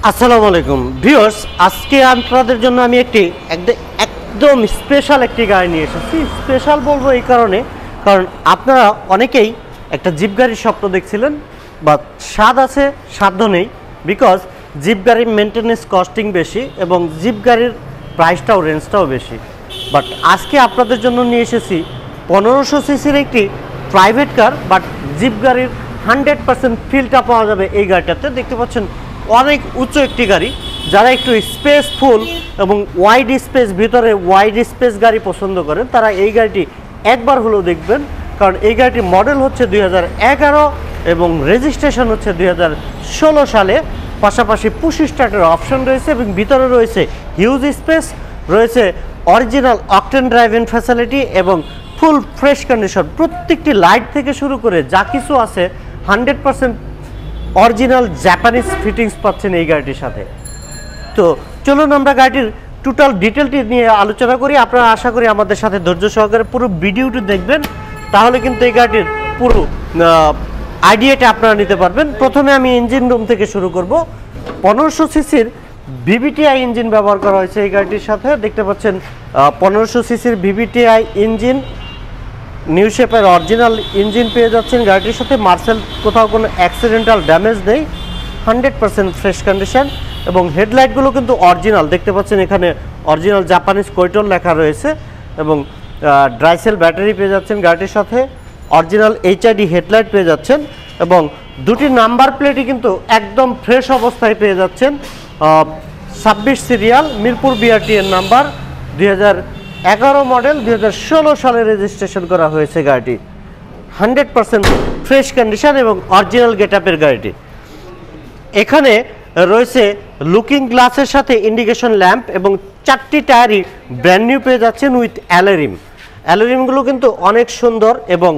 আসসালামু আলাইকুম ভিউয়ার্স, আজকে আপনাদের জন্য আমি একদম স্পেশাল একটি গাড়ি নিয়ে এসেছি। স্পেশাল বলবো এই কারণে, কারণ আপনারা অনেকেই একটা জিপ গাড়ির স্বপ্ন দেখছিলেন, বা স্বাদ আছে সাধ্য নেই। বিকজ জিপ গাড়ির মেনটেন্যান্স কস্টিং বেশি এবং জিপ গাড়ির প্রাইসটাও রেঞ্জটাও বেশি। বাট আজকে আপনাদের জন্য নিয়ে এসেছি 1500 সিসির একটি প্রাইভেট কার, বাট জিপ গাড়ির 100% ফিলটা পাওয়া যাবে এই গাড়িটাতে। দেখতে পাচ্ছেন অনেক উচ্চ একটি গাড়ি। যারা একটু স্পেসফুল এবং ওয়াইড স্পেস, ভিতরে ওয়াইড স্পেস গাড়ি পছন্দ করেন, তারা এই গাড়িটি একবার হলেও দেখবেন। কারণ এই গাড়িটির মডেল হচ্ছে 2011 এবং রেজিস্ট্রেশন হচ্ছে 2016 সালে। পাশাপাশি পুশ স্টার্টের অপশন রয়েছে এবং ভিতরে রয়েছে হিউজ স্পেস, রয়েছে অরিজিনাল অকটেন ড্রাইভিং ফ্যাসিলিটি এবং ফুল ফ্রেশ কন্ডিশন। প্রত্যেকটি লাইট থেকে শুরু করে যা কিছু আছে 100% অরিজিনাল জাপানিজ ফিটিংস পাচ্ছেন এই গাড়িটির সাথে। তো চলুন আমরা গাড়িটির টোটাল ডিটেলটি নিয়ে আলোচনা করি। আপনারা আশা করি আমাদের সাথে ধৈর্য সহকারে পুরো ভিডিওটি দেখবেন, তাহলে কিন্তু এই গাড়িটির পুরো আইডিয়াটা আপনারা নিতে পারবেন। প্রথমে আমি ইঞ্জিন রুম থেকে শুরু করব। 1500 সিসির ভিভিটিআই ইঞ্জিন ব্যবহার করা হয়েছে এই গাড়িটির সাথে। দেখতে পাচ্ছেন 1500 সিসির ভিভিটিআই ইঞ্জিন, নিউ শেপের অরিজিনাল ইঞ্জিন পেয়ে যাচ্ছেন গাড়িটির সাথে। মার্সেল কোথাও কোনো অ্যাক্সিডেন্টাল ড্যামেজ নেই, 100% ফ্রেশ কন্ডিশন। এবং হেডলাইটগুলো কিন্তু অরিজিনাল, দেখতে পাচ্ছেন এখানে অরিজিনাল জাপানিজ কোয়েটন লেখা রয়েছে। এবং ড্রাইসেল ব্যাটারি পেয়ে যাচ্ছেন গাড়িটির সাথে। অরিজিনাল এইচআইডি হেডলাইট পেয়ে যাচ্ছেন এবং দুটি নাম্বার প্লেটই কিন্তু একদম ফ্রেশ অবস্থায় পেয়ে যাচ্ছেন। 26 সিরিয়াল, মিরপুর বিআরটি এর নাম্বার, 2011 মডেল, 2016 সালে রেজিস্ট্রেশন করা হয়েছে গাড়িটি। 100% ফ্রেশ কন্ডিশন এবং অরিজিনাল গেটআপের গাড়িটি। এখানে রয়েছে লুকিং গ্লাসের সাথে ইন্ডিকেশন ল্যাম্প এবং 4টি টায়ারই ব্র্যান্ড নিউ পেয়ে যাচ্ছেন উইথ অ্যালোরিম। অ্যালোরিমগুলো কিন্তু অনেক সুন্দর এবং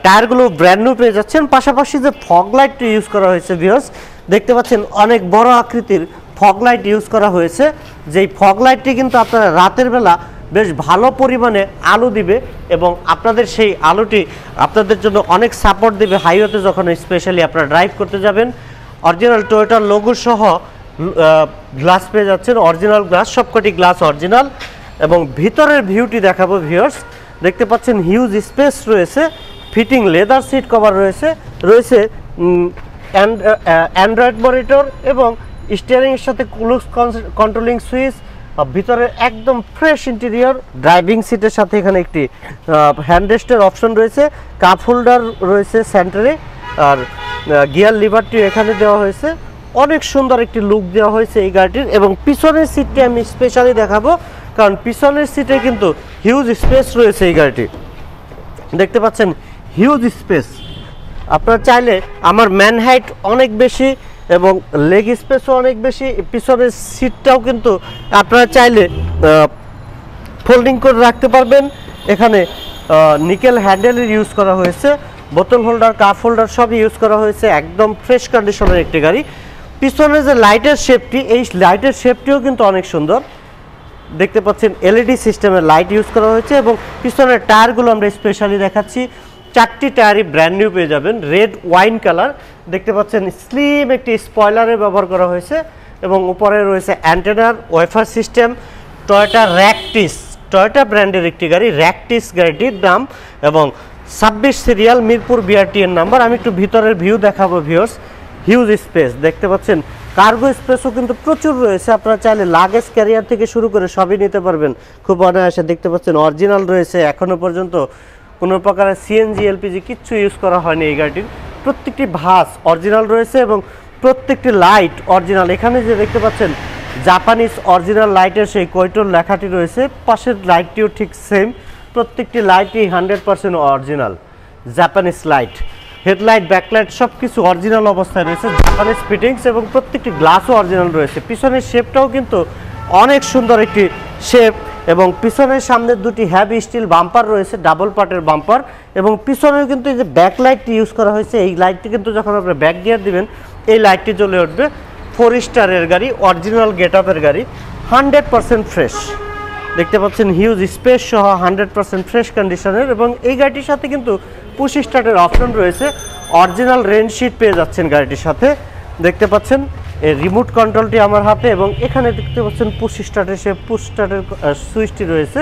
টায়ারগুলো ব্র্যান্ড নিউ পেয়ে যাচ্ছেন। পাশাপাশি যে ফগ লাইটটি ইউজ করা হয়েছে ভিউয়ার্স, দেখতে পাচ্ছেন অনেক বড় আকৃতির ফগ লাইট ইউজ করা হয়েছে। যেই ফগ লাইটটি কিন্তু আপনারা রাতের বেলা বেশ ভালো পরিমাণে আলো দিবে এবং আপনাদের সেই আলোটি আপনাদের জন্য অনেক সাপোর্ট দেবে হাইওয়েতে যখন স্পেশালি আপনারা ড্রাইভ করতে যাবেন। অরিজিনাল টয়োটার লোগো সহ গ্লাস পেয়ে যাচ্ছেন, অরিজিনাল গ্লাস, সবকটি গ্লাস অরিজিনাল। এবং ভিতরের ভিউটি দেখাবো ভিউয়ার্স। দেখতে পাচ্ছেন হিউজ স্পেস রয়েছে, ফিটিং লেদার সিট কভার রয়েছে, অ্যান্ড্রয়েড মনিটর এবং স্টিয়ারিংয়ের সাথে ক্রুজ কন্ট্রোলিং সুইচ। ভিতরে একদম ফ্রেশ ইন্টেরিয়র, ড্রাইভিং সিটের সাথে এখানে একটি হ্যান্ডরেস্টের অপশন রয়েছে, কাপ হোল্ডার রয়েছে সেন্টারে, আর গিয়ার লিভারটি এখানে দেওয়া হয়েছে। অনেক সুন্দর একটি লুক দেওয়া হয়েছে এই গাড়িটির। এবং পিছনের সিটটি আমি স্পেশালি দেখাবো, কারণ পিছনের সিটে কিন্তু হিউজ স্পেস রয়েছে এই গাড়িটি। দেখতে পাচ্ছেন হিউজ স্পেস। আপনারা চাইলে, আমার ম্যান হাইট অনেক বেশি এবং লেগ স্পেসও অনেক বেশি, পিছনের সিটটাও কিন্তু আপনারা চাইলে ফোল্ডিং করে রাখতে পারবেন। এখানে নিকেল হ্যান্ডেলের ইউজ করা হয়েছে, বোতল হোল্ডার, কাপ হোল্ডার সব ইউজ করা হয়েছে। একদম ফ্রেশ কন্ডিশনের একটি গাড়ি। পিছনে যে লাইটের শেপটি, এই লাইটের শেপটিও কিন্তু অনেক সুন্দর। দেখতে পাচ্ছেন এলইডি সিস্টেমের লাইট ইউজ করা হয়েছে এবং পিছনের টায়ারগুলো আমরা স্পেশালি দেখাচ্ছি। 4টি টায়ারই ব্র্যান্ড নিউ পেয়ে যাবেন, রেড ওয়াইন কালার। দেখতে পাচ্ছেন স্লিম একটি স্পয়লারের ব্যবহার করা হয়েছে এবং উপরে রয়েছে অ্যান্টেনার wafer system. Toyota Ractis, Toyota ব্র্যান্ডের একটি গাড়ি, র্যাকটিস গাড়িটির নাম এবং 26 সিরিয়াল, মিরপুর বিআরটি এর নাম্বার। আমি একটু ভিতরের ভিউ দেখাবো ভিউয়ার্স। হিউজ স্পেস, দেখতে পাচ্ছেন কার্গো স্পেসও কিন্তু প্রচুর রয়েছে। আপনারা চাইলে লাগেজ ক্যারিয়ার থেকে শুরু করে সবই নিতে পারবেন খুব অনায়াসে। দেখতে পাচ্ছেন অরিজিনাল রয়েছে, এখনও পর্যন্ত কোনো প্রকারের সিএনজি এলপিজি কিচ্ছু ইউজ করা হয়নি এই গাড়িটির। প্রত্যেকটি ভাস অরিজিনাল রয়েছে এবং প্রত্যেকটি লাইট অরিজিনাল। এখানে যে দেখতে পাচ্ছেন জাপানিজ অরিজিনাল লাইটের সেই কোয়েটন লেখাটি রয়েছে, পাশের লাইটটিও ঠিক সেম। প্রত্যেকটি লাইটই 100% original Japanese light. Headlight, backlight সব কিছু অরিজিনাল অবস্থায় রয়েছে, জাপানিজ ফিটিংস এবং প্রত্যেকটি গ্লাসও অরিজিনাল রয়েছে। পিছনের শেপটাও কিন্তু অনেক সুন্দর একটি শেপ এবং পিছনের সামনে দুটি হ্যাভি স্টিল বাম্পার রয়েছে, ডাবল পার্টের বাম্পার। এবং পিছনেও কিন্তু এই যে ব্যাকলাইটটি ইউজ করা হয়েছে, এই লাইটটি কিন্তু যখন আপনার ব্যাক গিয়ার দিবেন এই লাইটটি জ্বলে উঠবে। 4 স্টারের গাড়ি, অরিজিনাল গেটআপের গাড়ি, 100% ফ্রেশ। দেখতে পাচ্ছেন হিউজ স্পেস সহ 100% ফ্রেশ কন্ডিশনের। এবং এই গাড়িটির সাথে কিন্তু পুশ স্টার্টের অপশন রয়েছে, অরিজিনাল রেন শিট পেয়ে যাচ্ছেন গাড়িটির সাথে। দেখতে পাচ্ছেন এর রিমোট কন্ট্রোলটি আমার হাতে, এবং এখানে দেখতে পাচ্ছেন পুশ স্টার্টের সুইচটি রয়েছে।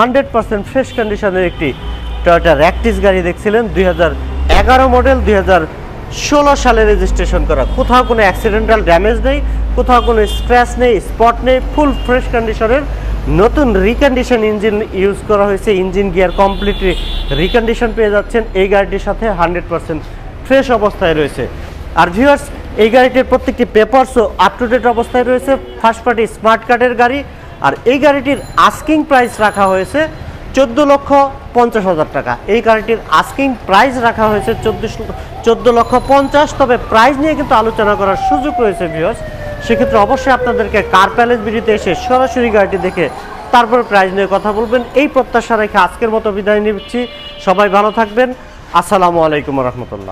100% ফ্রেশ কন্ডিশনের একটি টয়োটা র্যাকটিস গাড়ি দেখছিলেন, 2011 মডেল, 2016 সালে রেজিস্ট্রেশন করা। কোথাও কোনো অ্যাক্সিডেন্টাল ড্যামেজ নেই, কোথাও কোনো স্ক্র্যাচ নেই, স্পট নেই, ফুল ফ্রেশ কন্ডিশনের নতুন রিকন্ডিশন ইঞ্জিন ইউজ করা হয়েছে। ইঞ্জিন গিয়ার কমপ্লিটলি রিকন্ডিশন পেয়ে যাচ্ছেন এই গাড়িটির সাথে, 100% ফ্রেশ অবস্থায় রয়েছে। আর ভিউয়ার্স, এই গাড়িটির প্রত্যেকটি পেপারসও আপ টু ডেট অবস্থায় রয়েছে, ফার্স্ট পার্টি স্মার্ট কার্ডের গাড়ি। আর এই গাড়িটির আস্কিং প্রাইস রাখা হয়েছে 14,50,000 টাকা। এই গাড়িটির আস্কিং প্রাইস রাখা হয়েছে 14,50,000, তবে প্রাইস নিয়ে কিন্তু আলোচনা করার সুযোগ রয়েছে ভিউয়ার্স। সেক্ষেত্রে অবশ্যই আপনাদেরকে কার প্যালেস ভিডিওতে এসে সরাসরি গাড়িটি দেখে তারপর প্রাইস নিয়ে কথা বলবেন, এই প্রত্যাশা রেখে আজকের মতো বিদায় নিচ্ছি। সবাই ভালো থাকবেন। আসসালামু আলাইকুম রহমতুল্লাহ।